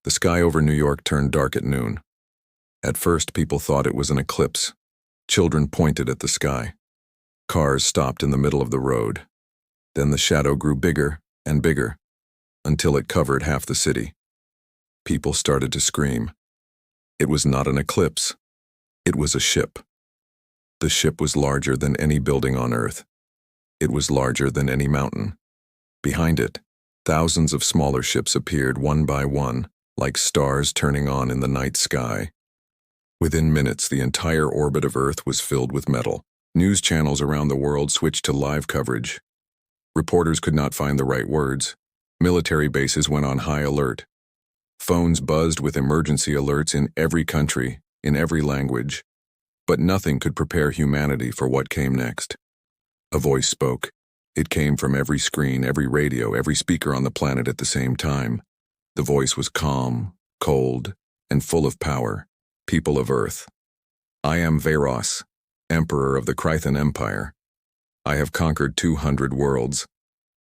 The sky over New York turned dark at noon. At first, people thought it was an eclipse. Children pointed at the sky. Cars stopped in the middle of the road. Then the shadow grew bigger and bigger, until it covered half the city. People started to scream. It was not an eclipse. It was a ship. The ship was larger than any building on Earth. It was larger than any mountain. Behind it, thousands of smaller ships appeared one by one, like stars turning on in the night sky. Within minutes, the entire orbit of Earth was filled with metal. News channels around the world switched to live coverage. Reporters could not find the right words. Military bases went on high alert. Phones buzzed with emergency alerts in every country, in every language. But nothing could prepare humanity for what came next. A voice spoke. It came from every screen, every radio, every speaker on the planet at the same time. The voice was calm, cold, and full of power. People of Earth. I am Varos, Emperor of the Krythan Empire. I have conquered 200 worlds.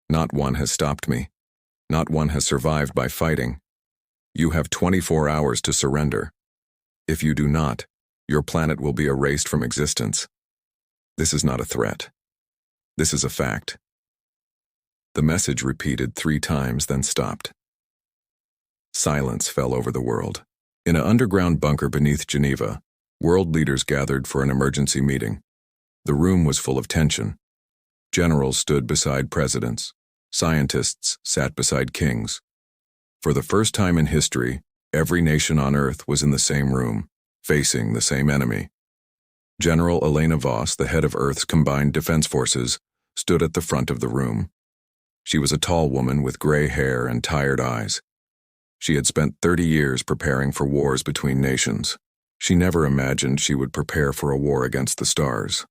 Not one has stopped me. Not one has survived by fighting. You have 24 hours to surrender. If you do not, your planet will be erased from existence. This is not a threat. This is a fact. The message repeated 3 times, then stopped. Silence fell over the world. In an underground bunker beneath Geneva, world leaders gathered for an emergency meeting. The room was full of tension. Generals stood beside presidents. Scientists sat beside kings. For the first time in history, every nation on Earth was in the same room, facing the same enemy. General Elena Voss, the head of Earth's combined defense forces, stood at the front of the room. She was a tall woman with gray hair and tired eyes. She had spent 30 years preparing for wars between nations. She never imagined she would prepare for a war against the stars.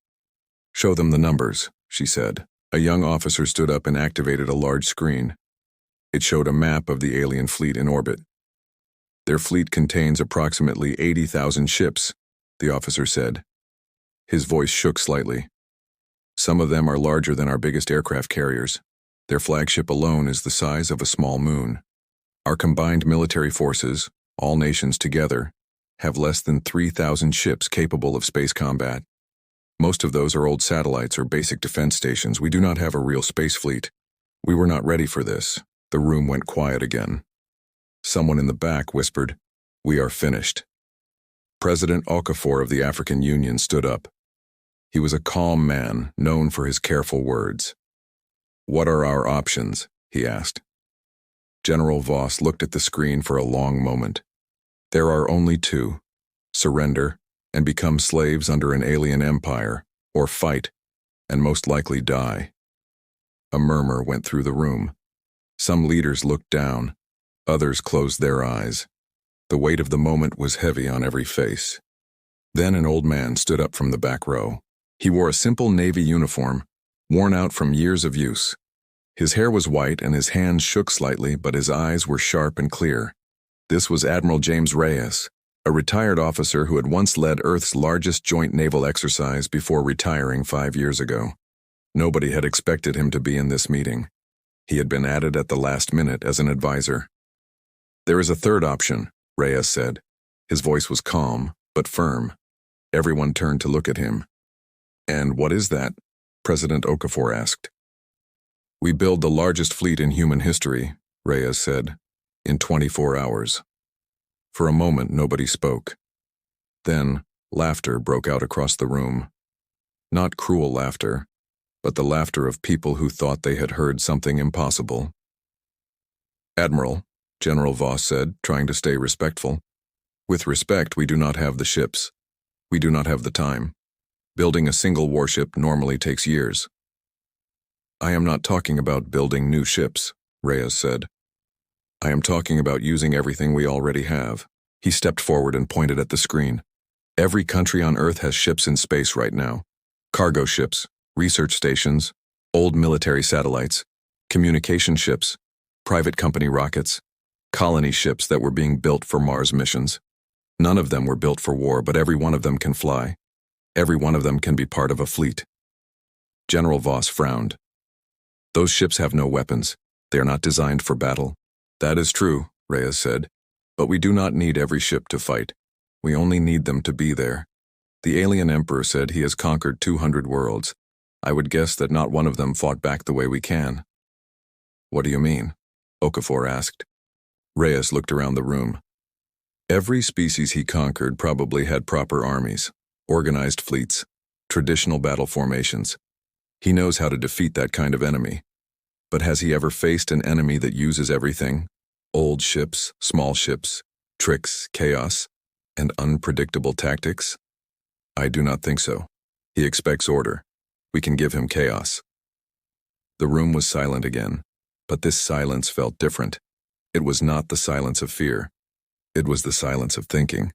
"Show them the numbers," she said. A young officer stood up and activated a large screen. It showed a map of the alien fleet in orbit. "Their fleet contains approximately 80,000 ships," the officer said. His voice shook slightly. "Some of them are larger than our biggest aircraft carriers. Their flagship alone is the size of a small moon. Our combined military forces, all nations together, have less than 3,000 ships capable of space combat. Most of those are old satellites or basic defense stations. We do not have a real space fleet. We were not ready for this." The room went quiet again. Someone in the back whispered, "We are finished." President Okafor of the African Union stood up. He was a calm man, known for his careful words. "What are our options?" he asked. General Voss looked at the screen for a long moment. "There are only 2. Surrender and become slaves under an alien empire, or fight, and most likely die." A murmur went through the room. Some leaders looked down. Others closed their eyes. The weight of the moment was heavy on every face. Then an old man stood up from the back row. He wore a simple navy uniform, worn out from years of use. His hair was white and his hands shook slightly, but his eyes were sharp and clear. This was Admiral James Reyes, a retired officer who had once led Earth's largest joint naval exercise before retiring 5 years ago. Nobody had expected him to be in this meeting. He had been added at the last minute as an advisor. "There is a third option," Reyes said. His voice was calm, but firm. Everyone turned to look at him. "And what is that?" President Okafor asked. "We build the largest fleet in human history," Reyes said, "in 24 hours. For a moment, nobody spoke. Then, laughter broke out across the room. Not cruel laughter, but the laughter of people who thought they had heard something impossible. "Admiral," General Voss said, trying to stay respectful. "With respect, we do not have the ships. We do not have the time. Building a single warship normally takes years." "I am not talking about building new ships," Reyes said. "I am talking about using everything we already have." He stepped forward and pointed at the screen. "Every country on Earth has ships in space right now. Cargo ships, research stations, old military satellites, communication ships, private company rockets, colony ships that were being built for Mars missions. None of them were built for war, but every one of them can fly. Every one of them can be part of a fleet." General Voss frowned. "Those ships have no weapons. They are not designed for battle." "That is true," Reyes said, But we do not need every ship to fight. We only need them to be there. The alien emperor said he has conquered 200 worlds. I would guess that not one of them fought back the way we can. What do you mean? Okafor asked. Reyes looked around the room. Every species he conquered probably had proper armies, organized fleets, traditional battle formations. He knows how to defeat that kind of enemy. But has he ever faced an enemy that uses everything? Old ships, small ships, tricks, chaos, and unpredictable tactics? I do not think so. He expects order. We can give him chaos. The room was silent again, but this silence felt different. It was not the silence of fear. It was the silence of thinking.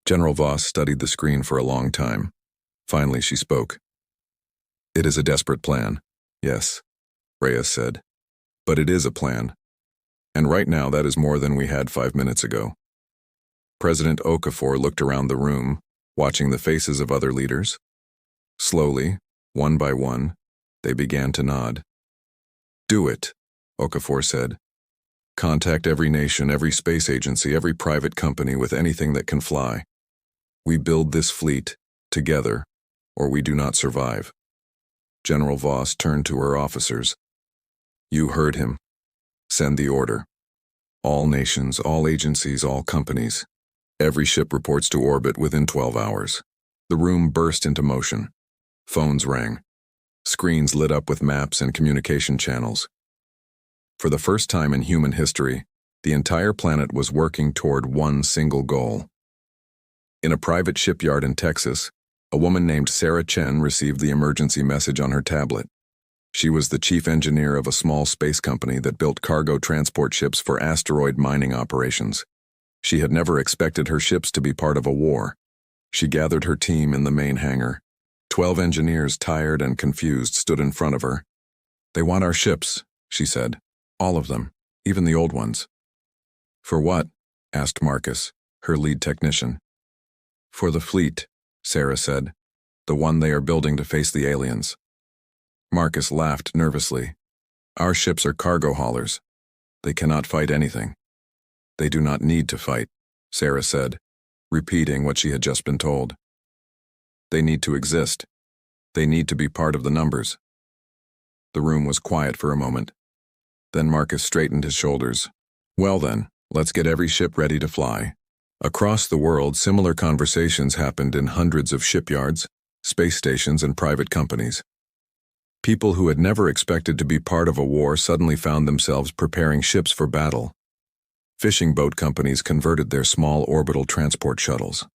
General Voss studied the screen for a long time. Finally, she spoke. It is a desperate plan. Yes, Reyes said. But it is a plan. And right now that is more than we had 5 minutes ago. President Okafor looked around the room, watching the faces of other leaders. Slowly, one by one, they began to nod. Do it, Okafor said. Contact every nation, every space agency, every private company with anything that can fly. We build this fleet, together, or we do not survive. General Voss turned to her officers. You heard him. Send the order. All nations, all agencies, all companies. Every ship reports to orbit within 12 hours. The room burst into motion. Phones rang. Screens lit up with maps and communication channels. For the first time in human history, the entire planet was working toward one single goal. In a private shipyard in Texas, a woman named Sarah Chen received the emergency message on her tablet. She was the chief engineer of a small space company that built cargo transport ships for asteroid mining operations. She had never expected her ships to be part of a war. She gathered her team in the main hangar. 12 engineers, tired and confused, stood in front of her. They want our ships, she said. All of them, even the old ones. For what? Asked Marcus, her lead technician. For the fleet, Sarah said. The one they are building to face the aliens. Marcus laughed nervously. Our ships are cargo haulers. They cannot fight anything. They do not need to fight, Sarah said, repeating what she had just been told. They need to exist. They need to be part of the numbers. The room was quiet for a moment. Then Marcus straightened his shoulders. Well then, let's get every ship ready to fly. Across the world, similar conversations happened in hundreds of shipyards, space stations, and private companies. People who had never expected to be part of a war suddenly found themselves preparing ships for battle. Fishing boat companies converted their small orbital transport shuttles.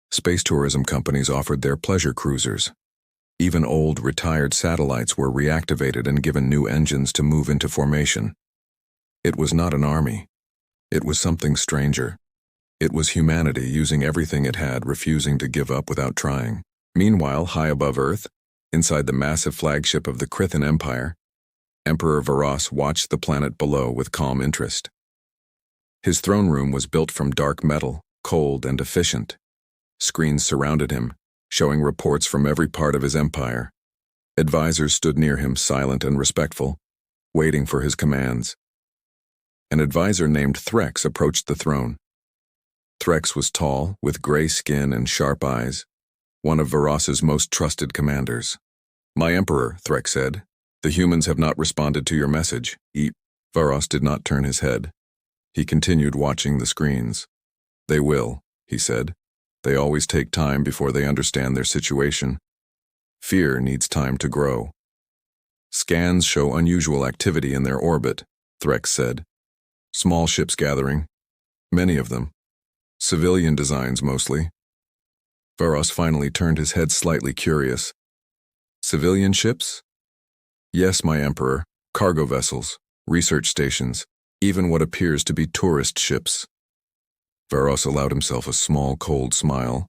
Space tourism companies offered their pleasure cruisers. Even old, retired satellites were reactivated and given new engines to move into formation. It was not an army. It was something stranger. It was humanity using everything it had, refusing to give up without trying. Meanwhile, high above Earth, inside the massive flagship of the Krithan Empire, Emperor Varos watched the planet below with calm interest. His throne room was built from dark metal, cold and efficient. Screens surrounded him, showing reports from every part of his empire. Advisors stood near him, silent and respectful, waiting for his commands. An advisor named Threx approached the throne. Threx was tall, with gray skin and sharp eyes, one of Varos's most trusted commanders. My emperor, Threx said, the humans have not responded to your message. Varos did not turn his head. He continued watching the screens. They will, he said. They always take time before they understand their situation. Fear needs time to grow. Scans show unusual activity in their orbit, Threx said. Small ships gathering. Many of them. Civilian designs mostly. Varos finally turned his head, slightly curious. Civilian ships? Yes, my emperor. Cargo vessels, research stations, even what appears to be tourist ships. Varos allowed himself a small, cold smile.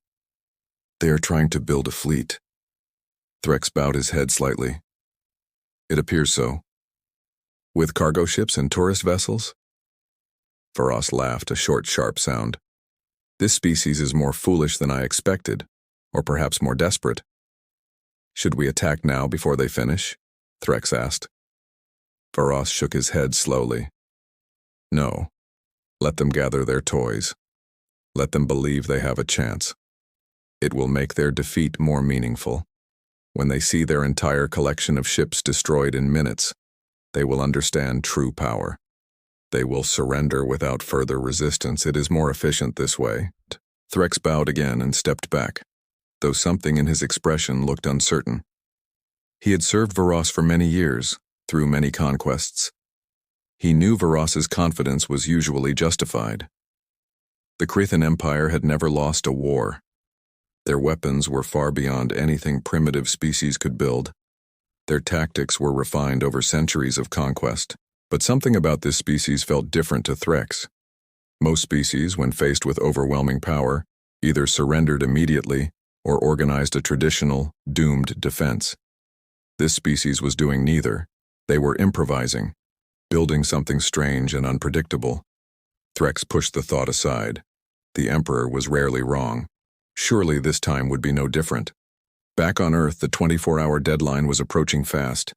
They are trying to build a fleet. Threx bowed his head slightly. It appears so. With cargo ships and tourist vessels? Varos laughed, a short, sharp sound. This species is more foolish than I expected, or perhaps more desperate. Should we attack now before they finish? Threx asked. Varos shook his head slowly. No. Let them gather their toys. Let them believe they have a chance. It will make their defeat more meaningful. When they see their entire collection of ships destroyed in minutes, they will understand true power. They will surrender without further resistance. It is more efficient this way. Threx bowed again and stepped back, though something in his expression looked uncertain. He had served Varos for many years, through many conquests. He knew Varos's confidence was usually justified. The Krithan Empire had never lost a war. Their weapons were far beyond anything primitive species could build. Their tactics were refined over centuries of conquest. But something about this species felt different to Threx. Most species, when faced with overwhelming power, either surrendered immediately or organized a traditional, doomed defense. This species was doing neither. They were improvising, building something strange and unpredictable. Threx pushed the thought aside. The Emperor was rarely wrong. Surely this time would be no different. Back on Earth, the 24-hour deadline was approaching fast.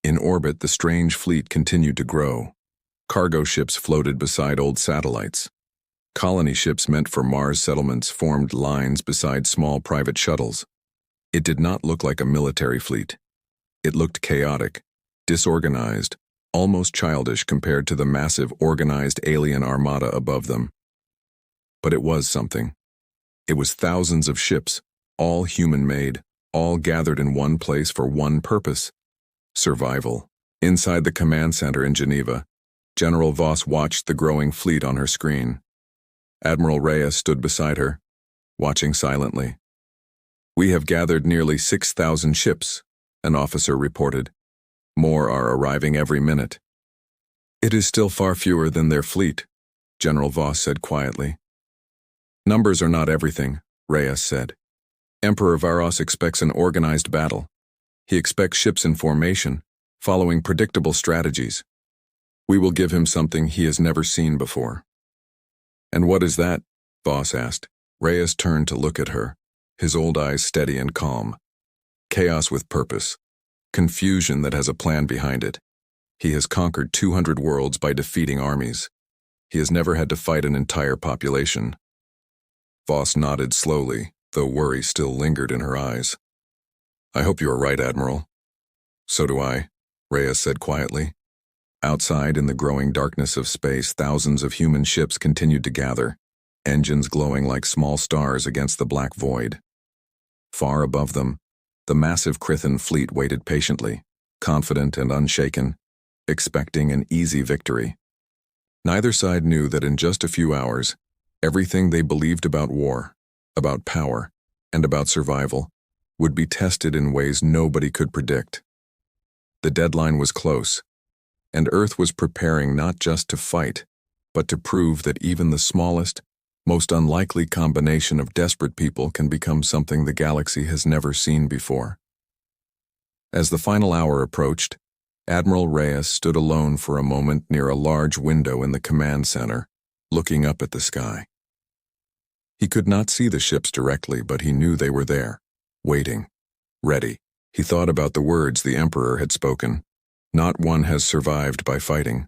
In orbit, the strange fleet continued to grow. Cargo ships floated beside old satellites. Colony ships meant for Mars settlements formed lines beside small private shuttles. It did not look like a military fleet. It looked chaotic, disorganized, almost childish compared to the massive organized alien armada above them. But it was something. It was thousands of ships, all human-made, all gathered in one place for one purpose: survival. Inside the command center in Geneva, General Voss watched the growing fleet on her screen. Admiral Reyes stood beside her, watching silently. "We have gathered nearly 6,000 ships," an officer reported. "More are arriving every minute." "It is still far fewer than their fleet," General Voss said quietly. "Numbers are not everything," Reyes said. "Emperor Varos expects an organized battle. He expects ships in formation, following predictable strategies. We will give him something he has never seen before." "And what is that?" Voss asked. Reyes turned to look at her, his old eyes steady and calm. "Chaos with purpose. Confusion that has a plan behind it. He has conquered 200 worlds by defeating armies. He has never had to fight an entire population." Voss nodded slowly, though worry still lingered in her eyes. "I hope you are right, Admiral." "So do I," Reyes said quietly. Outside, in the growing darkness of space, thousands of human ships continued to gather, engines glowing like small stars against the black void. Far above them, the massive Krithan fleet waited patiently, confident and unshaken, expecting an easy victory. Neither side knew that in just a few hours, everything they believed about war, about power, and about survival would be tested in ways nobody could predict. The deadline was close, and Earth was preparing not just to fight, but to prove that even the smallest, most unlikely combination of desperate people can become something the galaxy has never seen before. As the final hour approached, Admiral Reyes stood alone for a moment near a large window in the command center, looking up at the sky. He could not see the ships directly, but he knew they were there, waiting, ready. He thought about the words the Emperor had spoken. Not one has survived by fighting.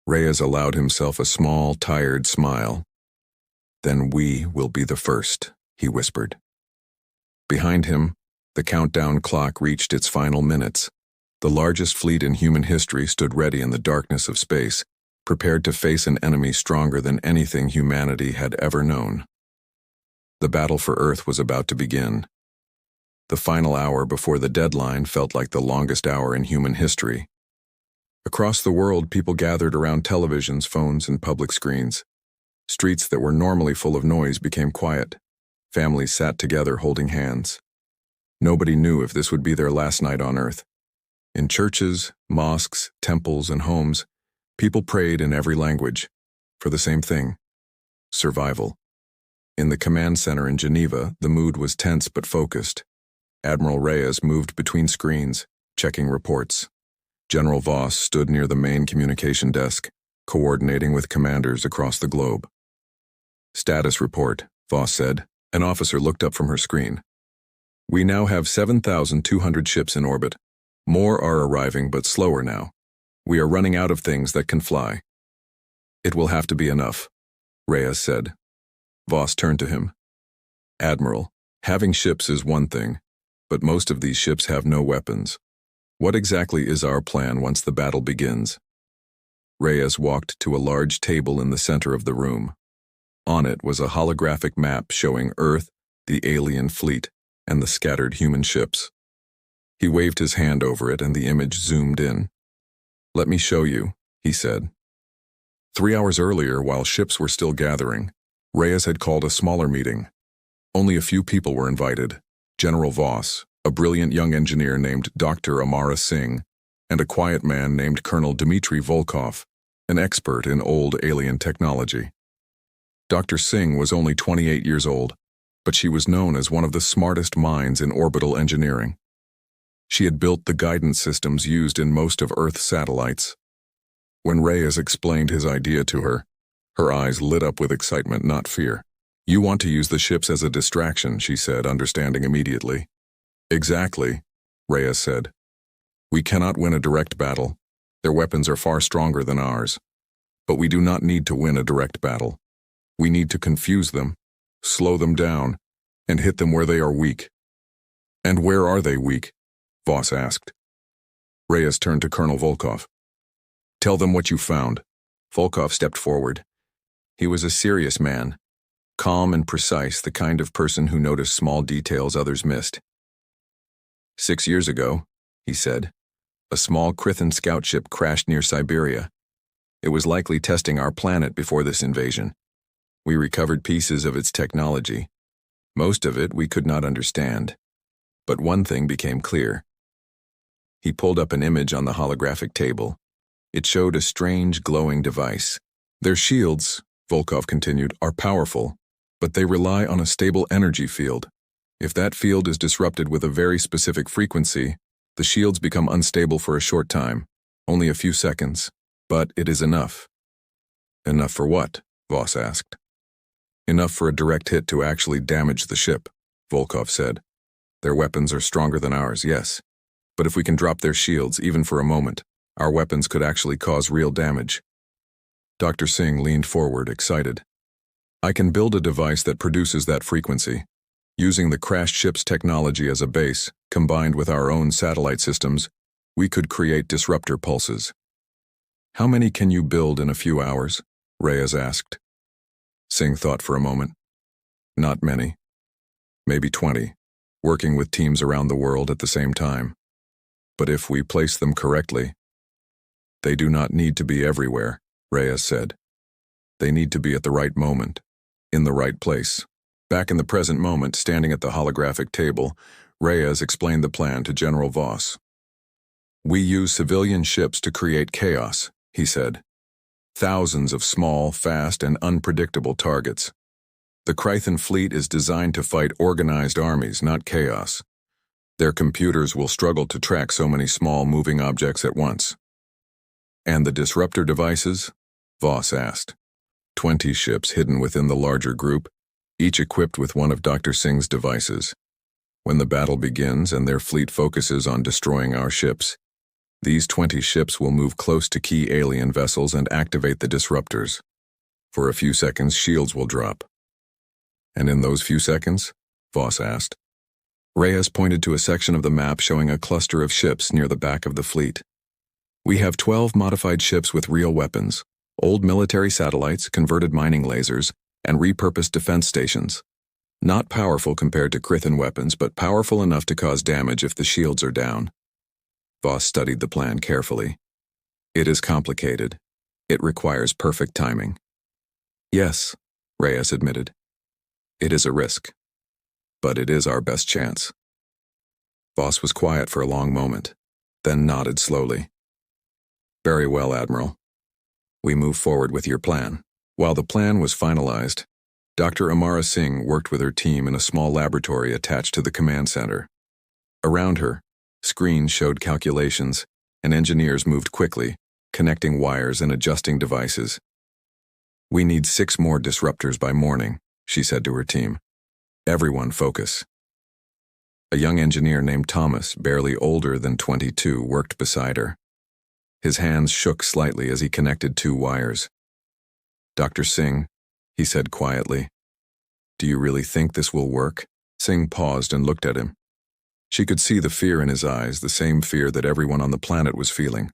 Reyes allowed himself a small, tired smile. "Then we will be the first," he whispered. Behind him, the countdown clock reached its final minutes. The largest fleet in human history stood ready in the darkness of space, prepared to face an enemy stronger than anything humanity had ever known. The battle for Earth was about to begin. The final hour before the deadline felt like the longest hour in human history. Across the world, people gathered around televisions, phones, and public screens. Streets that were normally full of noise became quiet. Families sat together holding hands. Nobody knew if this would be their last night on Earth. In churches, mosques, temples, and homes, people prayed in every language for the same thing: survival. In the command center in Geneva, the mood was tense but focused. Admiral Reyes moved between screens, checking reports. General Voss stood near the main communication desk, coordinating with commanders across the globe. "Status report," Voss said. An officer looked up from her screen. "We now have 7,200 ships in orbit. More are arriving, but slower now. We are running out of things that can fly." It will have to be enough, Reyes said. Voss turned to him. Admiral, having ships is one thing, but most of these ships have no weapons. What exactly is our plan once the battle begins? Reyes walked to a large table in the center of the room. On it was a holographic map showing Earth, the alien fleet, and the scattered human ships. He waved his hand over it and the image zoomed in. Let me show you, he said. 3 hours earlier, while ships were still gathering, Reyes had called a smaller meeting. Only a few people were invited: General Voss, a brilliant young engineer named Dr. Amara Singh, and a quiet man named Colonel Dmitry Volkov, an expert in old alien technology. Dr. Singh was only 28 years old, but she was known as one of the smartest minds in orbital engineering. She had built the guidance systems used in most of Earth's satellites. When Reyes explained his idea to her, her eyes lit up with excitement, not fear. You want to use the ships as a distraction, she said, understanding immediately. Exactly, Reyes said. We cannot win a direct battle. Their weapons are far stronger than ours. But we do not need to win a direct battle. We need to confuse them, slow them down, and hit them where they are weak. And where are they weak? Voss asked. Reyes turned to Colonel Volkov. Tell them what you found. Volkov stepped forward. He was a serious man, calm and precise, the kind of person who noticed small details others missed. 6 years ago, he said, a small Krithan scout ship crashed near Siberia. It was likely testing our planet before this invasion. We recovered pieces of its technology. Most of it we could not understand. But one thing became clear. He pulled up an image on the holographic table. It showed a strange, glowing device. Their shields, Volkov continued, are powerful, but they rely on a stable energy field. If that field is disrupted with a very specific frequency, the shields become unstable for a short time, only a few seconds, but it is enough. Enough for what? Voss asked. Enough for a direct hit to actually damage the ship, Volkov said. Their weapons are stronger than ours, yes, but if we can drop their shields, even for a moment, our weapons could actually cause real damage. Dr. Singh leaned forward, excited. I can build a device that produces that frequency. Using the crashed ship's technology as a base, combined with our own satellite systems, we could create disruptor pulses. How many can you build in a few hours? Reyes asked. Singh thought for a moment. Not many. Maybe 20, working with teams around the world at the same time. But if we place them correctly, they do not need to be everywhere, Reyes said. They need to be at the right moment, in the right place. Back in the present moment, standing at the holographic table, Reyes explained the plan to General Voss. We use civilian ships to create chaos, he said. Thousands of small, fast, and unpredictable targets. The Krithan fleet is designed to fight organized armies, not chaos. Their computers will struggle to track so many small, moving objects at once. And the disruptor devices? Voss asked. 20 ships hidden within the larger group, each equipped with one of Dr. Singh's devices. When the battle begins and their fleet focuses on destroying our ships, these 20 ships will move close to key alien vessels and activate the disruptors. For a few seconds, shields will drop. And in those few seconds? Voss asked. Reyes pointed to a section of the map showing a cluster of ships near the back of the fleet. We have 12 modified ships with real weapons, old military satellites, converted mining lasers, and repurposed defense stations. Not powerful compared to Krithan weapons, but powerful enough to cause damage if the shields are down. Voss studied the plan carefully. It is complicated. It requires perfect timing. Yes, Reyes admitted. It is a risk. But it is our best chance. Voss was quiet for a long moment, then nodded slowly. Very well, Admiral. We move forward with your plan. While the plan was finalized, Dr. Amara Singh worked with her team in a small laboratory attached to the command center. Around her, screens showed calculations, and engineers moved quickly, connecting wires and adjusting devices. We need 6 more disruptors by morning, she said to her team. Everyone focus. A young engineer named Thomas, barely older than 22, worked beside her. His hands shook slightly as he connected 2 wires. Dr. Singh, he said quietly. Do you really think this will work? Singh paused and looked at him. She could see the fear in his eyes, the same fear that everyone on the planet was feeling.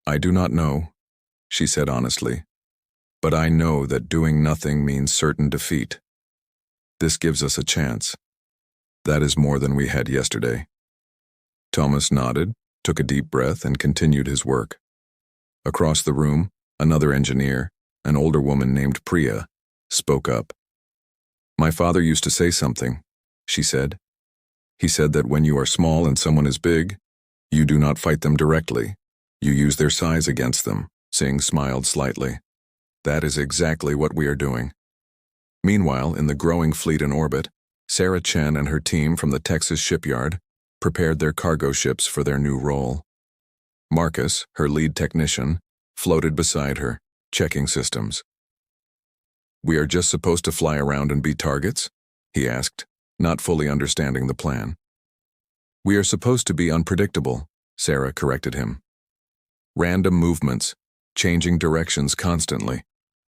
I do not know, she said honestly, but I know that doing nothing means certain defeat. This gives us a chance. That is more than we had yesterday. Thomas nodded, took a deep breath, and continued his work. Across the room, another engineer, an older woman named Priya, spoke up. My father used to say something, she said. He said that when you are small and someone is big, you do not fight them directly. You use their size against them. Singh smiled slightly. That is exactly what we are doing. Meanwhile, in the growing fleet in orbit, Sarah Chen and her team from the Texas shipyard prepared their cargo ships for their new role. Marcus, her lead technician, floated beside her, checking systems. We are just supposed to fly around and be targets? He asked, not fully understanding the plan. We are supposed to be unpredictable, Sarah corrected him. Random movements, changing directions constantly,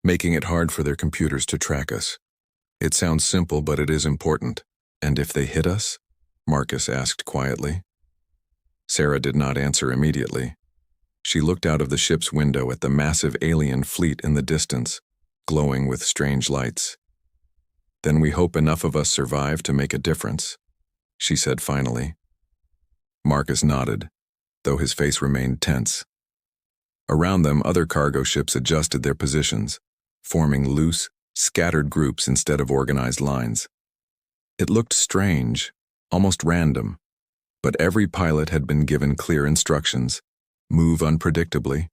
making it hard for their computers to track us. It sounds simple, but it is important. And if they hit us? Marcus asked quietly. Sarah did not answer immediately. She looked out of the ship's window at the massive alien fleet in the distance, glowing with strange lights. Then we hope enough of us survive to make a difference, she said finally. Marcus nodded, though his face remained tense. Around them, other cargo ships adjusted their positions, forming loose, scattered groups instead of organized lines. It looked strange, almost random, but every pilot had been given clear instructions: move unpredictably,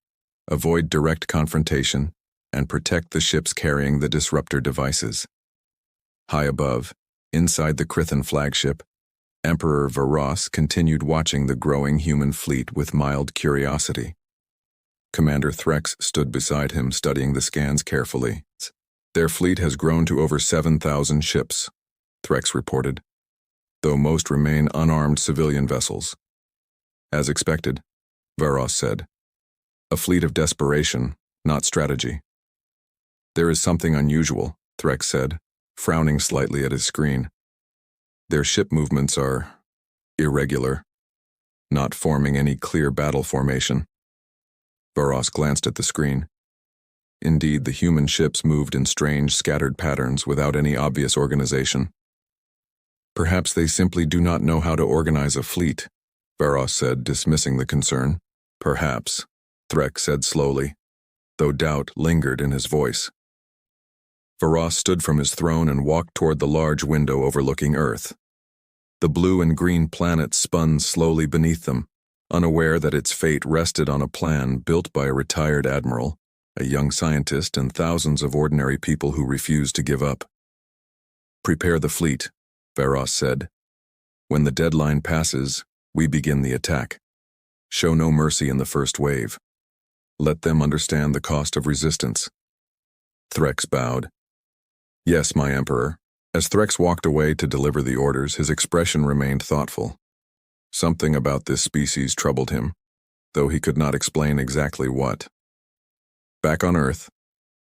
avoid direct confrontation, and protect the ships carrying the disruptor devices. High above, inside the Krithan flagship, Emperor Varos continued watching the growing human fleet with mild curiosity. Commander Threx stood beside him, studying the scans carefully. Their fleet has grown to over 7,000 ships, Threx reported, though most remain unarmed civilian vessels. As expected, Varos said. A fleet of desperation, not strategy. There is something unusual, Threx said, frowning slightly at his screen. Their ship movements are irregular, not forming any clear battle formation. Varos glanced at the screen. Indeed, the human ships moved in strange, scattered patterns without any obvious organization. Perhaps they simply do not know how to organize a fleet, Varos said, dismissing the concern. Perhaps, Threx said slowly, though doubt lingered in his voice. Varos stood from his throne and walked toward the large window overlooking Earth. The blue and green planet spun slowly beneath them, unaware that its fate rested on a plan built by a retired admiral, a young scientist, and thousands of ordinary people who refused to give up. Prepare the fleet, Varos said. When the deadline passes, we begin the attack. Show no mercy in the first wave. Let them understand the cost of resistance. Threx bowed. Yes, my Emperor. As Threx walked away to deliver the orders, his expression remained thoughtful. Something about this species troubled him, though he could not explain exactly what. Back on Earth,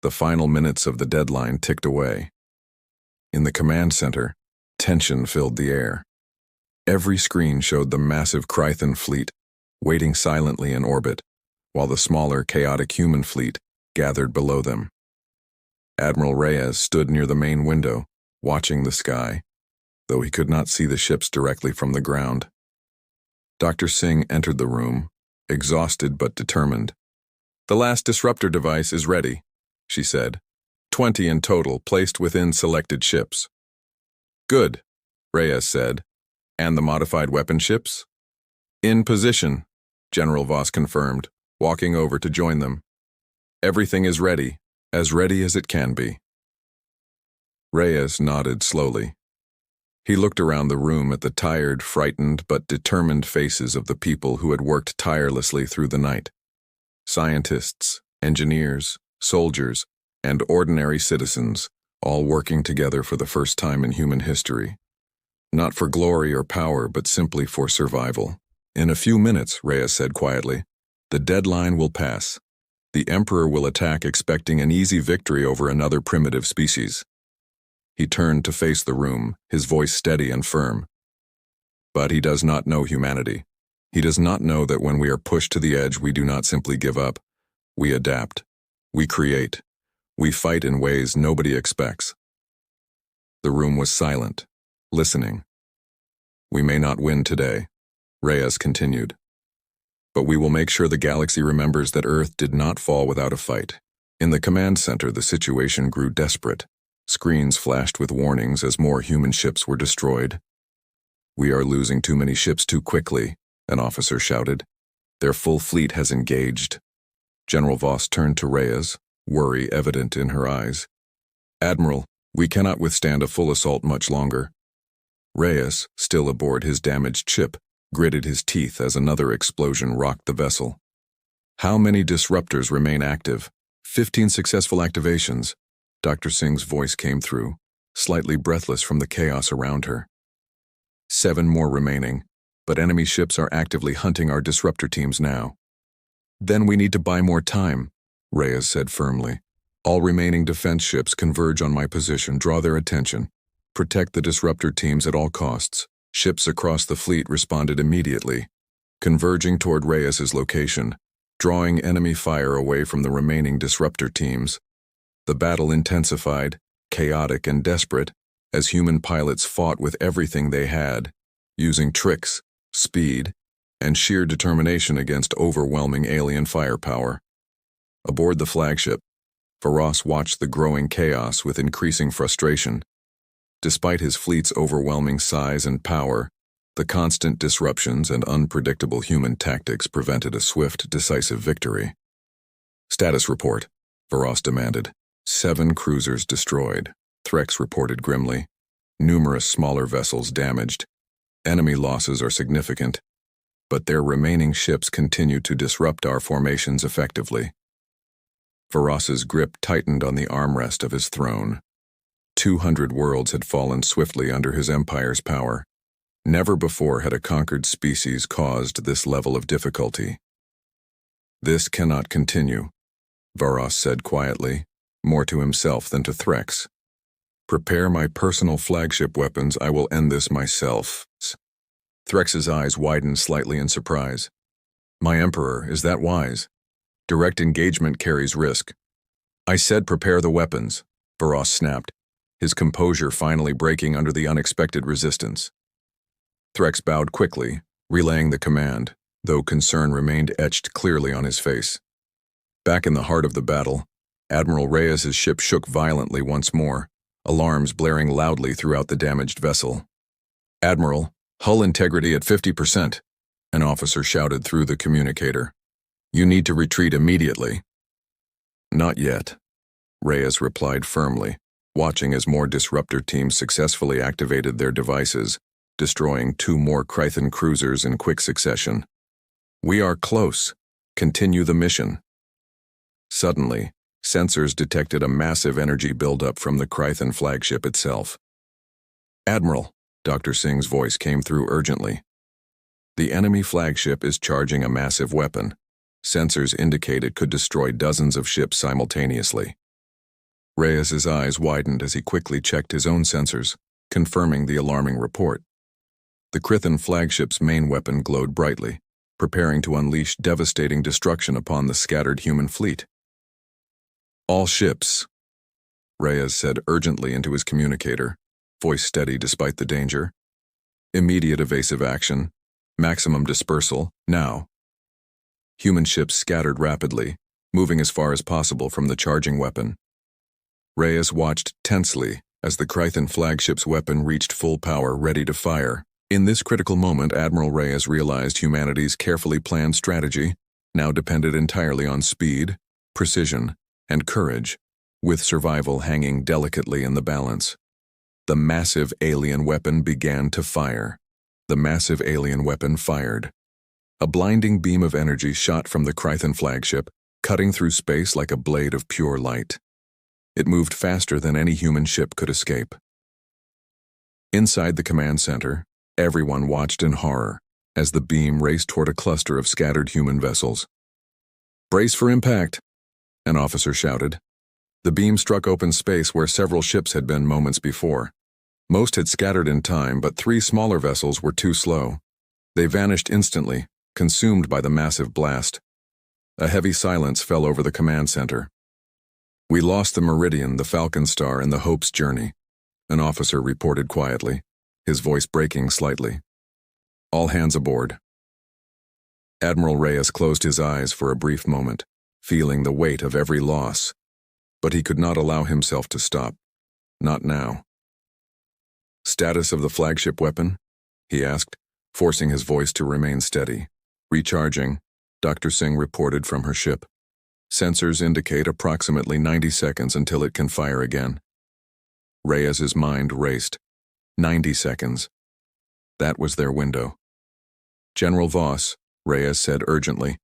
the final minutes of the deadline ticked away. In the command center, tension filled the air. Every screen showed the massive Krithan fleet waiting silently in orbit, while the smaller, chaotic human fleet gathered below them. Admiral Reyes stood near the main window, watching the sky, though he could not see the ships directly from the ground. Dr. Singh entered the room, exhausted but determined. The last disruptor device is ready, she said. 20 in total, placed within selected ships. Good, Reyes said. And the modified weapon ships? In position, General Voss confirmed, walking over to join them. Everything is ready as it can be. Reyes nodded slowly. He looked around the room at the tired, frightened, but determined faces of the people who had worked tirelessly through the night. Scientists, engineers, soldiers, and ordinary citizens, all working together for the first time in human history. Not for glory or power, but simply for survival. In a few minutes, Reyes said quietly, the deadline will pass. The Emperor will attack expecting an easy victory over another primitive species. He turned to face the room, his voice steady and firm. But he does not know humanity. He does not know that when we are pushed to the edge, we do not simply give up. We adapt. We create. We fight in ways nobody expects. The room was silent, listening. We may not win today, Reyes continued. But we will make sure the galaxy remembers that Earth did not fall without a fight. In the command center, the situation grew desperate. Screens flashed with warnings as more human ships were destroyed. "We are losing too many ships too quickly," an officer shouted. "Their full fleet has engaged." General Voss turned to Reyes, worry evident in her eyes. "Admiral, we cannot withstand a full assault much longer." Reyes, still aboard his damaged ship, gritted his teeth as another explosion rocked the vessel. "How many disruptors remain active?" 15 successful activations. Dr. Singh's voice came through, slightly breathless from the chaos around her. 7 more remaining, but enemy ships are actively hunting our disruptor teams now. "Then we need to buy more time," Reyes said firmly. "All remaining defense ships converge on my position, draw their attention. Protect the disruptor teams at all costs." Ships across the fleet responded immediately, converging toward Reyes's location, drawing enemy fire away from the remaining disruptor teams. The battle intensified, chaotic and desperate, as human pilots fought with everything they had, using tricks, speed, and sheer determination against overwhelming alien firepower. Aboard the flagship, Varos watched the growing chaos with increasing frustration. Despite his fleet's overwhelming size and power, the constant disruptions and unpredictable human tactics prevented a swift, decisive victory. "Status report," Varos demanded. 7 cruisers destroyed, Threx reported grimly. Numerous smaller vessels damaged. Enemy losses are significant, but their remaining ships continue to disrupt our formations effectively. Varos's grip tightened on the armrest of his throne. 200 worlds had fallen swiftly under his empire's power. Never before had a conquered species caused this level of difficulty. "This cannot continue," Varos said quietly, more to himself than to Threx. "Prepare my personal flagship weapons, I will end this myself." Threx's eyes widened slightly in surprise. "My Emperor, is that wise? Direct engagement carries risk." "I said prepare the weapons," Varos snapped, his composure finally breaking under the unexpected resistance. Threx bowed quickly, relaying the command, though concern remained etched clearly on his face. Back in the heart of the battle, Admiral Reyes's ship shook violently once more, alarms blaring loudly throughout the damaged vessel. "Admiral, hull integrity at 50%, an officer shouted through the communicator. "You need to retreat immediately." "Not yet," Reyes replied firmly, watching as more disruptor teams successfully activated their devices, destroying 2 more Krythan cruisers in quick succession. "We are close. Continue the mission." Suddenly, sensors detected a massive energy buildup from the Krythan flagship itself. "Admiral," Dr. Singh's voice came through urgently. "The enemy flagship is charging a massive weapon. Sensors indicate it could destroy dozens of ships simultaneously." Reyes's eyes widened as he quickly checked his own sensors, confirming the alarming report. The Krythan flagship's main weapon glowed brightly, preparing to unleash devastating destruction upon the scattered human fleet. "All ships," Reyes said urgently into his communicator, voice steady despite the danger. "Immediate evasive action. Maximum dispersal, now." Human ships scattered rapidly, moving as far as possible from the charging weapon. Reyes watched tensely as the Krythan flagship's weapon reached full power, ready to fire. In this critical moment, Admiral Reyes realized humanity's carefully planned strategy now depended entirely on speed, precision, and courage, with survival hanging delicately in the balance. The massive alien weapon began to fire. The massive alien weapon fired. A blinding beam of energy shot from the Krythan flagship, cutting through space like a blade of pure light. It moved faster than any human ship could escape. Inside the command center, everyone watched in horror as the beam raced toward a cluster of scattered human vessels. "Brace for impact," an officer shouted. The beam struck open space where several ships had been moments before. Most had scattered in time, but 3 smaller vessels were too slow. They vanished instantly, consumed by the massive blast. A heavy silence fell over the command center. We lost the Meridian, the Falcon Star, and the Hope's Journey, an officer reported quietly, his voice breaking slightly. All hands aboard. Admiral Reyes closed his eyes for a brief moment, feeling the weight of every loss. But he could not allow himself to stop. Not now. Status of the flagship weapon? He asked, forcing his voice to remain steady. Recharging, Dr. Singh reported from her ship. Sensors indicate approximately 90 seconds until it can fire again. Reyes's mind raced. 90 seconds. That was their window. General Voss, Reyes said urgently,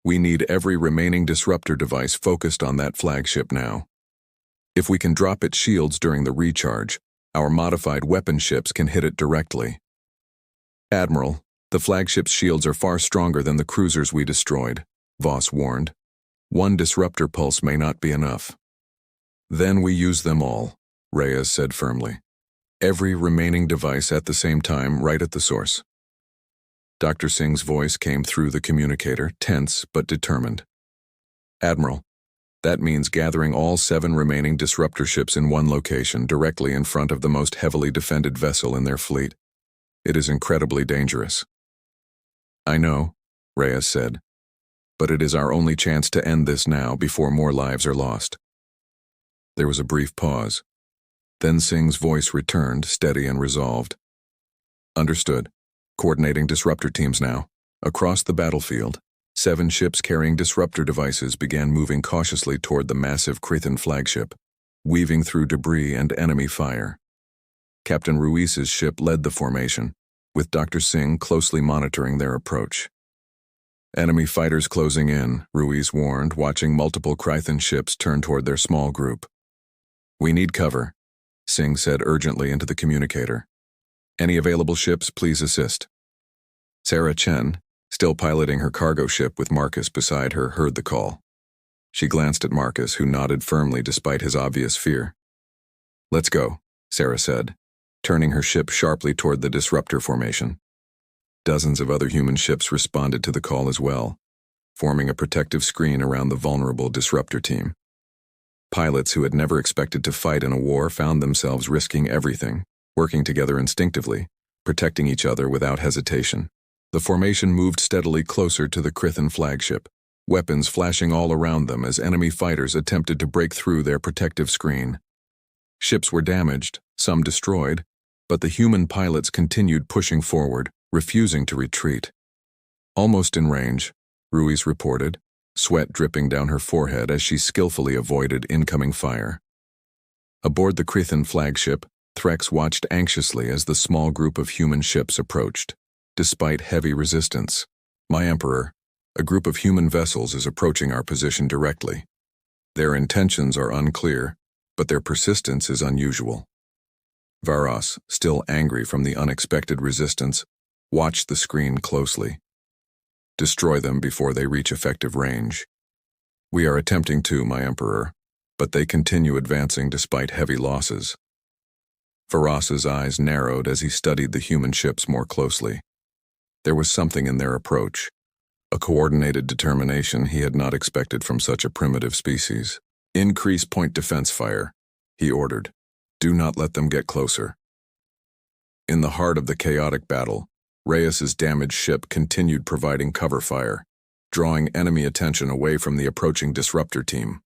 we need every remaining disruptor device focused on that flagship now. If we can drop its shields during the recharge, our modified weapon ships can hit it directly. Admiral, the flagship's shields are far stronger than the cruisers we destroyed, Voss warned. One disruptor pulse may not be enough. Then we use them all, Reyes said firmly. Every remaining device at the same time, right at the source. Dr. Singh's voice came through the communicator, tense but determined. Admiral, that means gathering all 7 remaining disruptor ships in one location directly in front of the most heavily defended vessel in their fleet. It is incredibly dangerous. I know, Reyes said, but it is our only chance to end this now before more lives are lost. There was a brief pause. Then Singh's voice returned, steady and resolved. Understood. Coordinating disruptor teams now. Across the battlefield, 7 ships carrying disruptor devices began moving cautiously toward the massive Krithan flagship, weaving through debris and enemy fire. Captain Ruiz's ship led the formation, with Dr. Singh closely monitoring their approach. Enemy fighters closing in, Ruiz warned, watching multiple Krithan ships turn toward their small group. We need cover, Singh said urgently into the communicator. Any available ships, please assist. Sarah Chen, still piloting her cargo ship with Marcus beside her, heard the call. She glanced at Marcus, who nodded firmly despite his obvious fear. Let's go, Sarah said, turning her ship sharply toward the disruptor formation. Dozens of other human ships responded to the call as well, forming a protective screen around the vulnerable disruptor team. Pilots who had never expected to fight in a war found themselves risking everything, working together instinctively, protecting each other without hesitation. The formation moved steadily closer to the Krithan flagship, weapons flashing all around them as enemy fighters attempted to break through their protective screen. Ships were damaged, some destroyed, but the human pilots continued pushing forward, refusing to retreat. Almost in range, Ruiz reported, sweat dripping down her forehead as she skillfully avoided incoming fire. Aboard the Krithan flagship, Threx watched anxiously as the small group of human ships approached. Despite heavy resistance, my Emperor, a group of human vessels is approaching our position directly. Their intentions are unclear, but their persistence is unusual. Varos, still angry from the unexpected resistance, watched the screen closely. Destroy them before they reach effective range. We are attempting to, my Emperor, but they continue advancing despite heavy losses. Varos's eyes narrowed as he studied the human ships more closely. There was something in their approach, a coordinated determination he had not expected from such a primitive species. Increase point defense fire, he ordered. Do not let them get closer. In the heart of the chaotic battle, Reyes's damaged ship continued providing cover fire, drawing enemy attention away from the approaching disruptor team.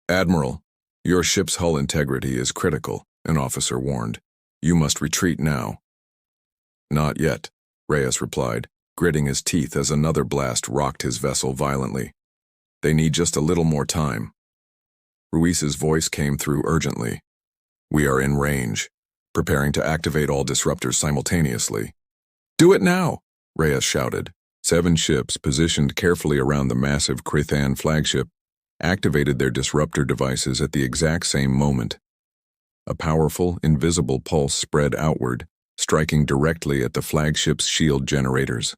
Admiral, your ship's hull integrity is critical, an officer warned. You must retreat now. Not yet, Reyes replied, gritting his teeth as another blast rocked his vessel violently. They need just a little more time. Ruiz's voice came through urgently. We are in range, preparing to activate all disruptors simultaneously. Do it now, Reyes shouted. 7 ships, positioned carefully around the massive Krithan flagship, activated their disruptor devices at the exact same moment. A powerful, invisible pulse spread outward, striking directly at the flagship's shield generators.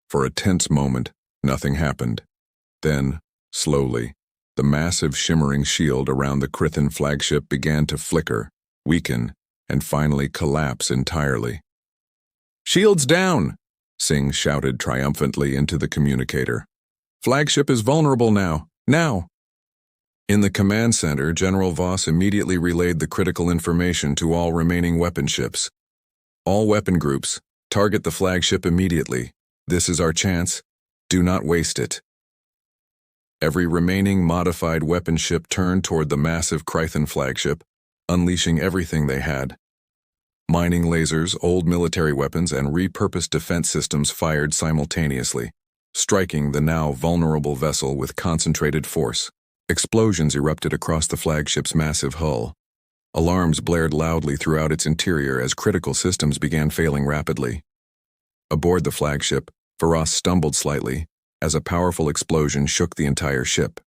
For a tense moment, nothing happened. Then, slowly, The massive shimmering shield around the Krithin flagship began to flicker, weaken, and finally collapse entirely. "Shields down!" Singh shouted triumphantly into the communicator. "Flagship is vulnerable now. Now!" In the command center, General Voss immediately relayed the critical information to all remaining weapon ships. "All weapon groups, target the flagship immediately. This is our chance. Do not waste it." Every remaining modified weapon ship turned toward the massive Krithin flagship, unleashing everything they had. Mining lasers, old military weapons, and repurposed defense systems fired simultaneously, striking the now vulnerable vessel with concentrated force. Explosions erupted across the flagship's massive hull. Alarms blared loudly throughout its interior as critical systems began failing rapidly. Aboard the flagship, Varas stumbled slightly as a powerful explosion shook the entire ship.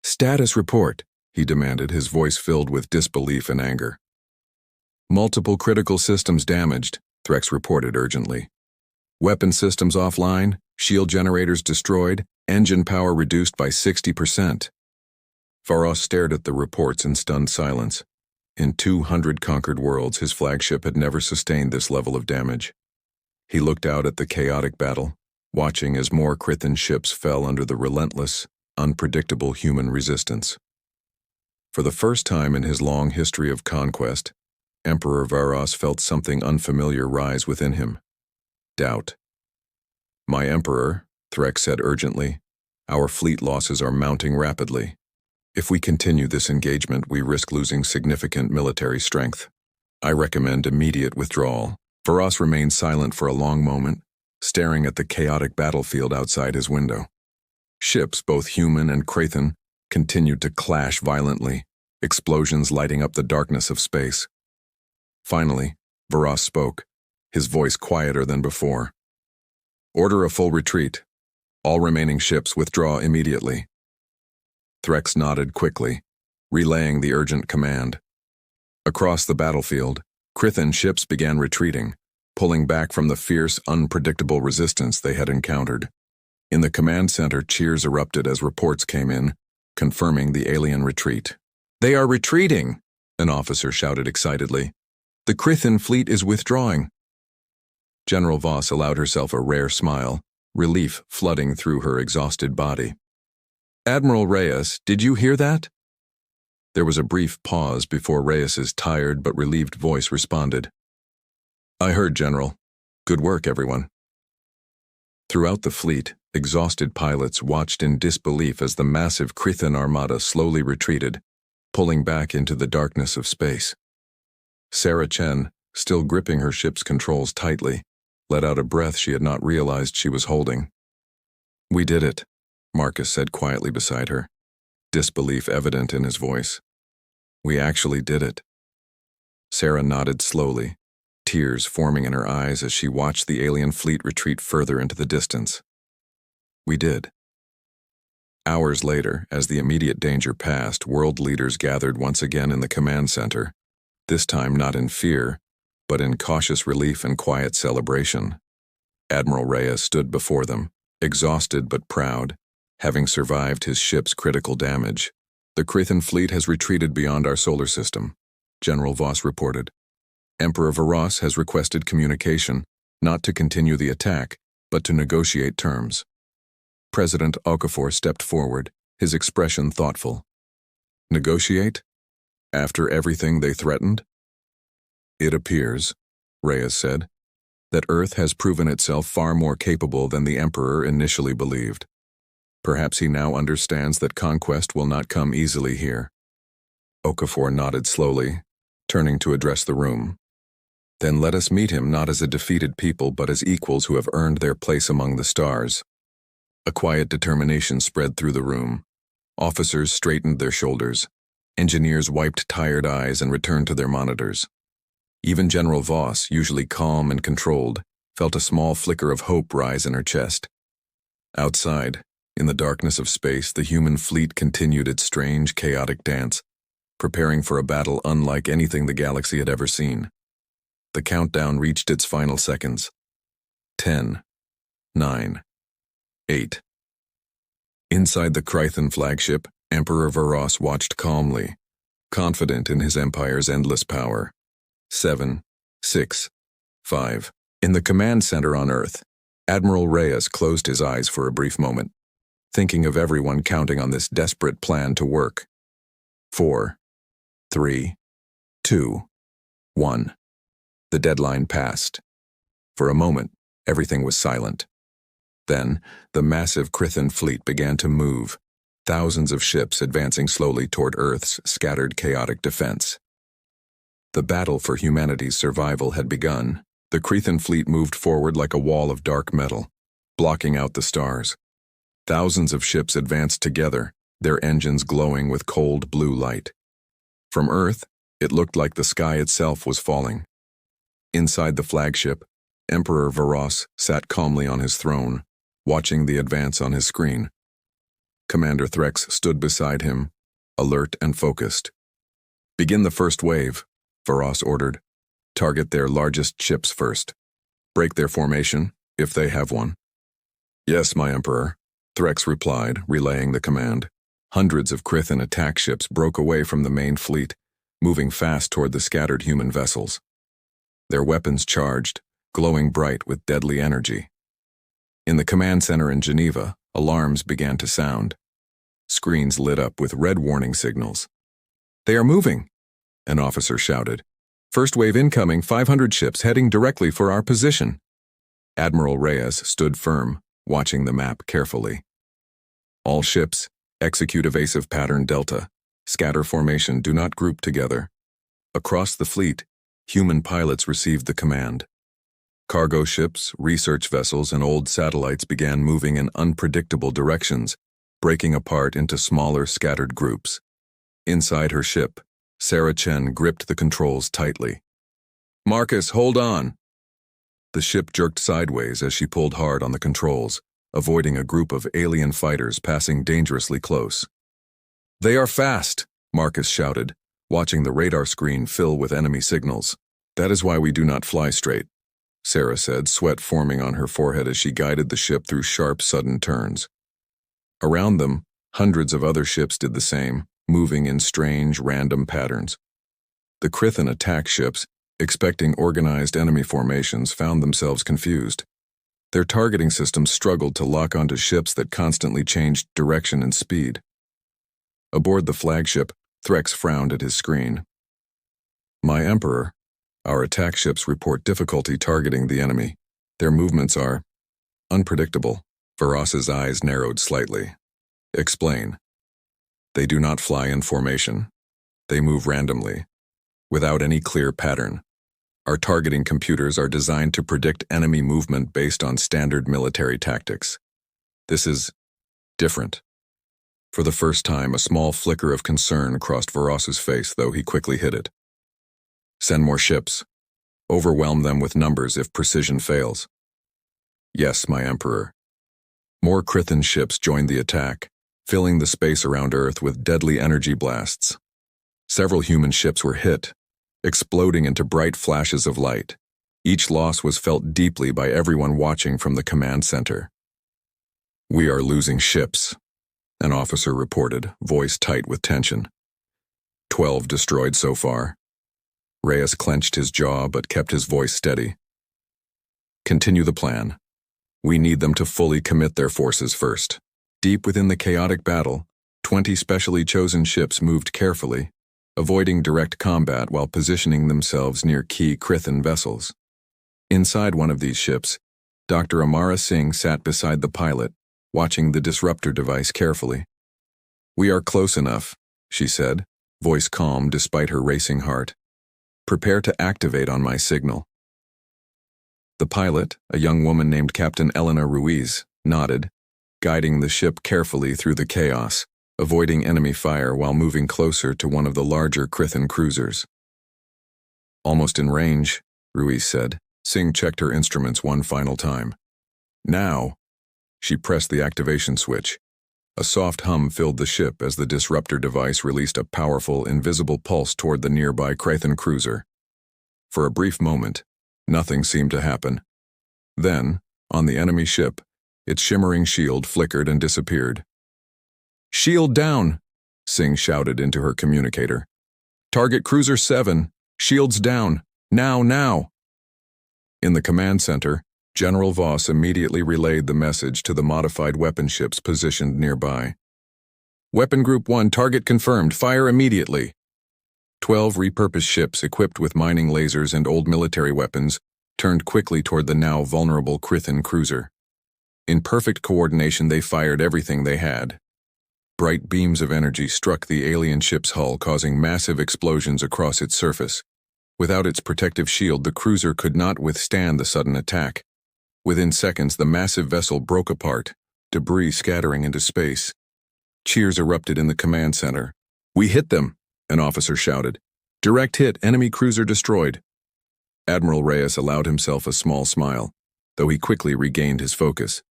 "Status report," he demanded, his voice filled with disbelief and anger. "Multiple critical systems damaged," Threx reported urgently. "Weapon systems offline, shield generators destroyed, engine power reduced by 60%. Varas stared at the reports in stunned silence. In 200 conquered worlds, his flagship had never sustained this level of damage. He looked out at the chaotic battle, watching as more Krithin ships fell under the relentless, unpredictable human resistance. For the first time in his long history of conquest, Emperor Varas felt something unfamiliar rise within him. Doubt. "My Emperor," Threx said urgently, "our fleet losses are mounting rapidly. If we continue this engagement, we risk losing significant military strength. I recommend immediate withdrawal." Varas remained silent for a long moment, staring at the chaotic battlefield outside his window. Ships, both human and Krithin, continued to clash violently, explosions lighting up the darkness of space. Finally, Varas spoke, his voice quieter than before. "Order a full retreat. All remaining ships withdraw immediately." Threx nodded quickly, relaying the urgent command. Across the battlefield, Krithin ships began retreating, pulling back from the fierce, unpredictable resistance they had encountered. In the command center, cheers erupted as reports came in, confirming the alien retreat. "They are retreating!" an officer shouted excitedly. "The Krithin fleet is withdrawing." General Voss allowed herself a rare smile, relief flooding through her exhausted body. "Admiral Reyes, did you hear that?" There was a brief pause before Reyes's tired but relieved voice responded. "I heard, General. Good work, everyone." Throughout the fleet, exhausted pilots watched in disbelief as the massive Krithin armada slowly retreated, pulling back into the darkness of space. Sarah Chen, still gripping her ship's controls tightly, let out a breath she had not realized she was holding. "We did it," Marcus said quietly beside her, disbelief evident in his voice. "We actually did it." Sarah nodded slowly, tears forming in her eyes as she watched the alien fleet retreat further into the distance. "We did." Hours later, as the immediate danger passed, world leaders gathered once again in the command center, this time not in fear, but in cautious relief and quiet celebration. Admiral Reyes stood before them, exhausted but proud, having survived his ship's critical damage. "The Krithin fleet has retreated beyond our solar system," General Voss reported. "Emperor Varas has requested communication, not to continue the attack, but to negotiate terms." President Okafor stepped forward, his expression thoughtful. "Negotiate? After everything they threatened?" "It appears," Reyes said, "that Earth has proven itself far more capable than the Emperor initially believed. Perhaps he now understands that conquest will not come easily here." Okafor nodded slowly, turning to address the room. "Then let us meet him not as a defeated people but as equals who have earned their place among the stars." A quiet determination spread through the room. Officers straightened their shoulders. Engineers wiped tired eyes and returned to their monitors. Even General Voss, usually calm and controlled, felt a small flicker of hope rise in her chest. Outside, in the darkness of space, the human fleet continued its strange, chaotic dance, preparing for a battle unlike anything the galaxy had ever seen. The countdown reached its final seconds. 10, 9, 8. Inside the Krithin flagship, Emperor Varos watched calmly, confident in his empire's endless power. 7, 6, 5. In the command center on Earth, Admiral Reyes closed his eyes for a brief moment, thinking of everyone counting on this desperate plan to work. 4, 3, 2, 1. The deadline passed. For a moment, everything was silent. Then, the massive Krithan fleet began to move, thousands of ships advancing slowly toward Earth's scattered chaotic defense. The battle for humanity's survival had begun. The Krithan fleet moved forward like a wall of dark metal, blocking out the stars. Thousands of ships advanced together, their engines glowing with cold blue light. From Earth, it looked like the sky itself was falling. Inside the flagship, Emperor Varos sat calmly on his throne, watching the advance on his screen. Commander Threx stood beside him, alert and focused. "Begin the first wave," Varos ordered. "Target their largest ships first. Break their formation, if they have one." "Yes, my Emperor," Threx replied, relaying the command. Hundreds of Krithan attack ships broke away from the main fleet, moving fast toward the scattered human vessels. Their weapons charged, glowing bright with deadly energy. In the command center in Geneva, alarms began to sound. Screens lit up with red warning signals. "They are moving," an officer shouted. "First wave incoming, 500 ships heading directly for our position." Admiral Reyes stood firm, watching the map carefully. "All ships, execute evasive pattern Delta. Scatter formation, do not group together." Across the fleet, human pilots received the command. Cargo ships, research vessels, and old satellites began moving in unpredictable directions, breaking apart into smaller, scattered groups. Inside her ship, Sarah Chen gripped the controls tightly. "Marcus, hold on!" The ship jerked sideways as she pulled hard on the controls, avoiding a group of alien fighters passing dangerously close. "They are fast!" Marcus shouted, watching the radar screen fill with enemy signals. "That is why we do not fly straight," Sarah said, sweat forming on her forehead as she guided the ship through sharp, sudden turns. Around them, hundreds of other ships did the same, moving in strange, random patterns. The Krithan attack ships, expecting organized enemy formations, found themselves confused. Their targeting systems struggled to lock onto ships that constantly changed direction and speed. Aboard the flagship, Threx frowned at his screen. "My Emperor, our attack ships report difficulty targeting the enemy. Their movements are unpredictable." Varos's eyes narrowed slightly. "Explain." "They do not fly in formation. They move randomly, without any clear pattern. Our targeting computers are designed to predict enemy movement based on standard military tactics. This is different." For the first time, a small flicker of concern crossed Varos's face, though he quickly hid it. "Send more ships. Overwhelm them with numbers if precision fails." "Yes, my Emperor." More Krithan ships joined the attack, filling the space around Earth with deadly energy blasts. Several human ships were hit, exploding into bright flashes of light. Each loss was felt deeply by everyone watching from the command center. "We are losing ships," an officer reported, voice tight with tension. 12 destroyed so far." Reyes clenched his jaw but kept his voice steady. "Continue the plan. We need them to fully commit their forces first." Deep within the chaotic battle, 20 specially chosen ships moved carefully, avoiding direct combat while positioning themselves near key Krithan vessels. Inside one of these ships, Dr. Amara Singh sat beside the pilot, watching the disruptor device carefully. "We are close enough," she said, voice calm despite her racing heart. "Prepare to activate on my signal." The pilot, a young woman named Captain Elena Ruiz, nodded, guiding the ship carefully through the chaos, avoiding enemy fire while moving closer to one of the larger Krithan cruisers. "Almost in range," Ruiz said. Singh checked her instruments one final time. "Now." She pressed the activation switch. A soft hum filled the ship as the disruptor device released a powerful, invisible pulse toward the nearby Krithan cruiser. For a brief moment, nothing seemed to happen. Then, on the enemy ship, its shimmering shield flickered and disappeared. "Shield down!" Singh shouted into her communicator. "Target Cruiser 7, shields down, now, now!" In the command center, General Voss immediately relayed the message to the modified weapon ships positioned nearby. "Weapon Group 1, target confirmed, fire immediately." 12 repurposed ships equipped with mining lasers and old military weapons turned quickly toward the now vulnerable Krithin cruiser. In perfect coordination, they fired everything they had. Bright beams of energy struck the alien ship's hull, causing massive explosions across its surface. Without its protective shield, the cruiser could not withstand the sudden attack. Within seconds, the massive vessel broke apart, debris scattering into space. Cheers erupted in the command center. "We hit them!" an officer shouted. "Direct hit, enemy cruiser destroyed." Admiral Reyes allowed himself a small smile, though he quickly regained his focus.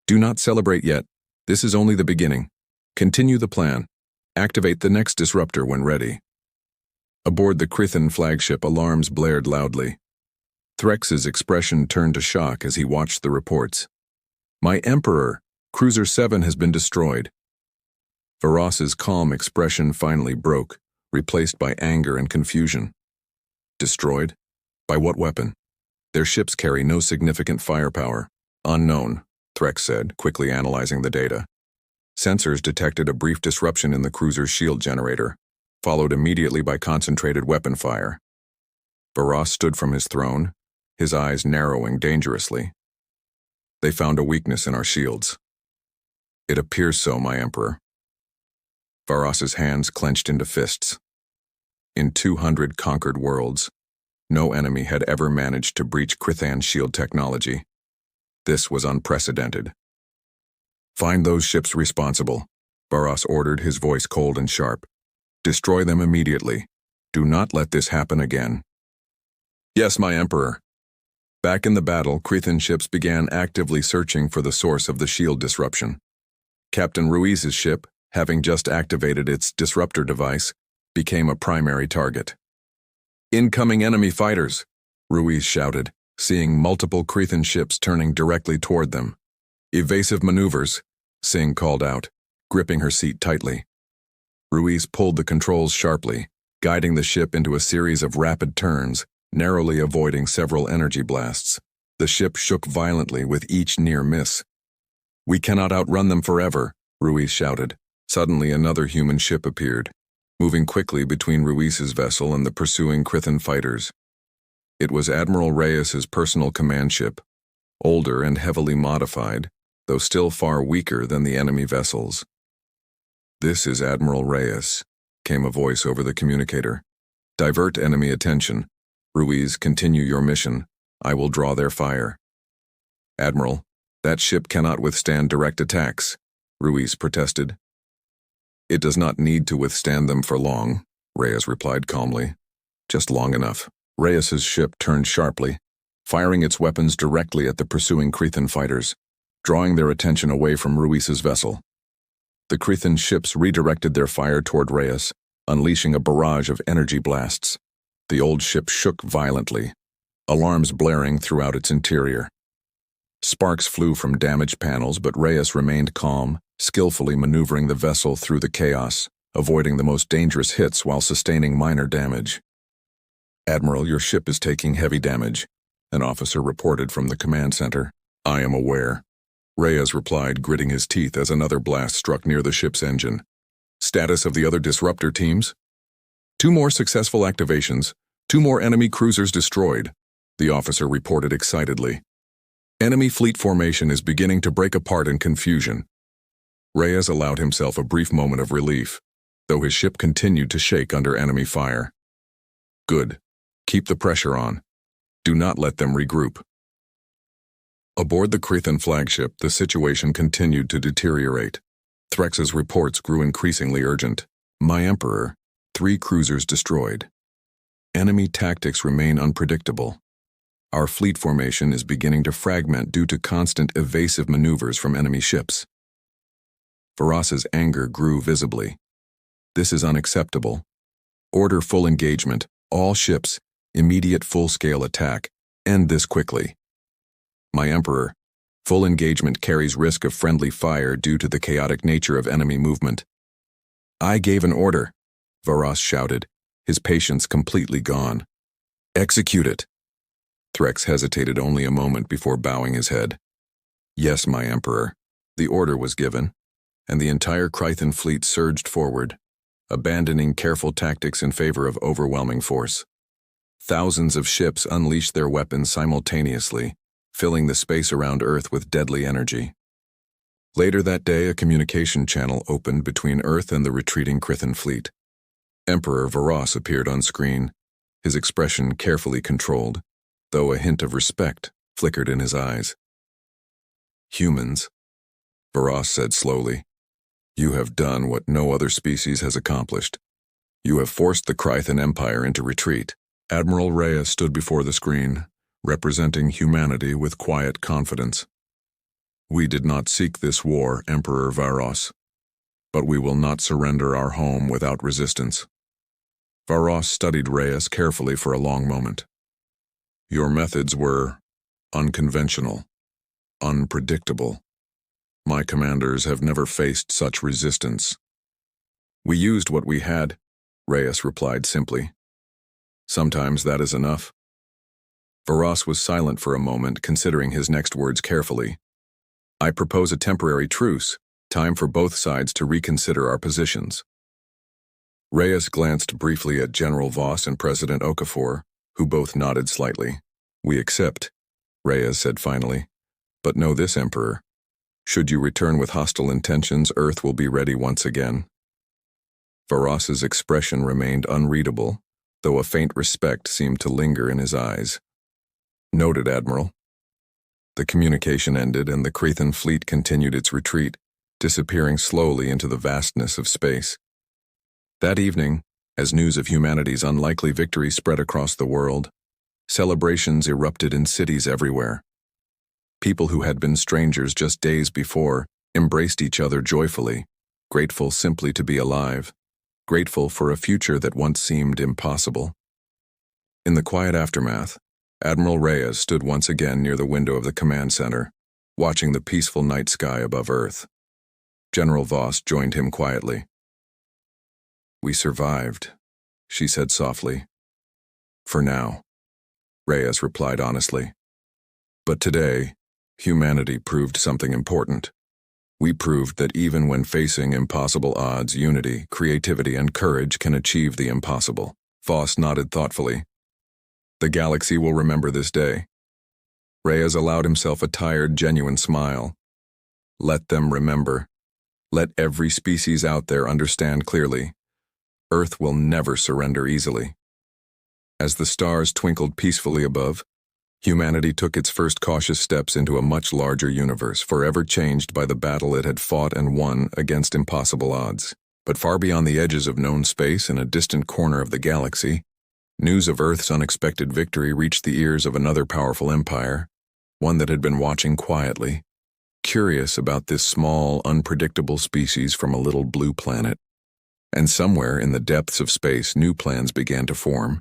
"Do not celebrate yet. This is only the beginning. Continue the plan. Activate the next disruptor when ready." Aboard the Krithin flagship, alarms blared loudly. Threx's expression turned to shock as he watched the reports. "My Emperor, Cruiser 7 has been destroyed." Varos's calm expression finally broke, replaced by anger and confusion. "Destroyed? By what weapon? Their ships carry no significant firepower." "Unknown," Threx said, quickly analyzing the data. Sensors detected a brief disruption in the cruiser's shield generator, followed immediately by concentrated weapon fire. Varos stood from his throne, his eyes narrowing dangerously. "They found a weakness in our shields." "It appears so, my Emperor." Varos's hands clenched into fists. In 200 conquered worlds, no enemy had ever managed to breach Krithan's shield technology. This was unprecedented. "Find those ships responsible," Varos ordered, his voice cold and sharp. "Destroy them immediately. Do not let this happen again." "Yes, my Emperor." Back in the battle, Krithan ships began actively searching for the source of the shield disruption. Captain Ruiz's ship, having just activated its disruptor device, became a primary target. "Incoming enemy fighters," Ruiz shouted, seeing multiple Krithan ships turning directly toward them. "Evasive maneuvers," Singh called out, gripping her seat tightly. Ruiz pulled the controls sharply, guiding the ship into a series of rapid turns, narrowly avoiding several energy blasts. The ship shook violently with each near miss. "We cannot outrun them forever," Ruiz shouted. Suddenly another human ship appeared, moving quickly between Ruiz's vessel and the pursuing Krithan fighters. It was Admiral Reyes's personal command ship, older and heavily modified, though still far weaker than the enemy vessels. "This is Admiral Reyes," came a voice over the communicator. "Divert enemy attention. Ruiz, continue your mission. I will draw their fire." "Admiral, that ship cannot withstand direct attacks," Ruiz protested. "It does not need to withstand them for long," Reyes replied calmly. "Just long enough." Reyes's ship turned sharply, firing its weapons directly at the pursuing Krithan fighters, drawing their attention away from Ruiz's vessel. The Krithan ships redirected their fire toward Reyes, unleashing a barrage of energy blasts. The old ship shook violently, alarms blaring throughout its interior. Sparks flew from damaged panels, but Reyes remained calm, skillfully maneuvering the vessel through the chaos, avoiding the most dangerous hits while sustaining minor damage. "Admiral, your ship is taking heavy damage," an officer reported from the command center. "I am aware," Reyes replied, gritting his teeth as another blast struck near the ship's engine. "Status of the other disruptor teams?" "2 more successful activations, 2 more enemy cruisers destroyed," the officer reported excitedly. "Enemy fleet formation is beginning to break apart in confusion." Reyes allowed himself a brief moment of relief, though his ship continued to shake under enemy fire. "Good. Keep the pressure on. Do not let them regroup." Aboard the Krithan flagship, the situation continued to deteriorate. Threx's reports grew increasingly urgent. "My Emperor, 3 cruisers destroyed. Enemy tactics remain unpredictable. Our fleet formation is beginning to fragment due to constant evasive maneuvers from enemy ships." Varos's anger grew visibly. "This is unacceptable. Order full engagement. All ships, immediate full-scale attack. End this quickly." "My Emperor, full engagement carries risk of friendly fire due to the chaotic nature of enemy movement." I gave an order, Varos shouted, his patience completely gone. Execute it. Threx hesitated only a moment before bowing his head. Yes, my emperor. The order was given, and the entire Krythan fleet surged forward, abandoning careful tactics in favor of overwhelming force. Thousands of ships unleashed their weapons simultaneously, filling the space around Earth with deadly energy. Later that day, a communication channel opened between Earth and the retreating Krythan fleet. Emperor Varos appeared on screen, his expression carefully controlled, though a hint of respect flickered in his eyes. Humans, Varos said slowly, you have done what no other species has accomplished. You have forced the Krythan Empire into retreat. Admiral Reyes stood before the screen, representing humanity with quiet confidence. We did not seek this war, Emperor Varos, but we will not surrender our home without resistance. Varos studied Reyes carefully for a long moment. Your methods were unconventional, unpredictable. My commanders have never faced such resistance. We used what we had, Reyes replied simply. Sometimes that is enough. Varos was silent for a moment, considering his next words carefully. I propose a temporary truce, time for both sides to reconsider our positions. Reyes glanced briefly at General Voss and President Okafor, who both nodded slightly. We accept, Reyes said finally. But know this, Emperor. Should you return with hostile intentions, Earth will be ready once again. Varos's expression remained unreadable, though a faint respect seemed to linger in his eyes. Noted, Admiral. The communication ended and the Krythan fleet continued its retreat, disappearing slowly into the vastness of space. That evening, as news of humanity's unlikely victory spread across the world, celebrations erupted in cities everywhere. People who had been strangers just days before embraced each other joyfully, grateful simply to be alive, grateful for a future that once seemed impossible. In the quiet aftermath, Admiral Reyes stood once again near the window of the command center, watching the peaceful night sky above Earth. General Voss joined him quietly. We survived, she said softly. For now, Reyes replied honestly. But today, humanity proved something important. We proved that even when facing impossible odds, unity, creativity, and courage can achieve the impossible. Voss nodded thoughtfully. The galaxy will remember this day. Reyes allowed himself a tired, genuine smile. Let them remember. Let every species out there understand clearly. Earth will never surrender easily. As the stars twinkled peacefully above, humanity took its first cautious steps into a much larger universe, forever changed by the battle it had fought and won against impossible odds. But far beyond the edges of known space, in a distant corner of the galaxy, news of Earth's unexpected victory reached the ears of another powerful empire, one that had been watching quietly, curious about this small, unpredictable species from a little blue planet. And somewhere in the depths of space, new plans began to form.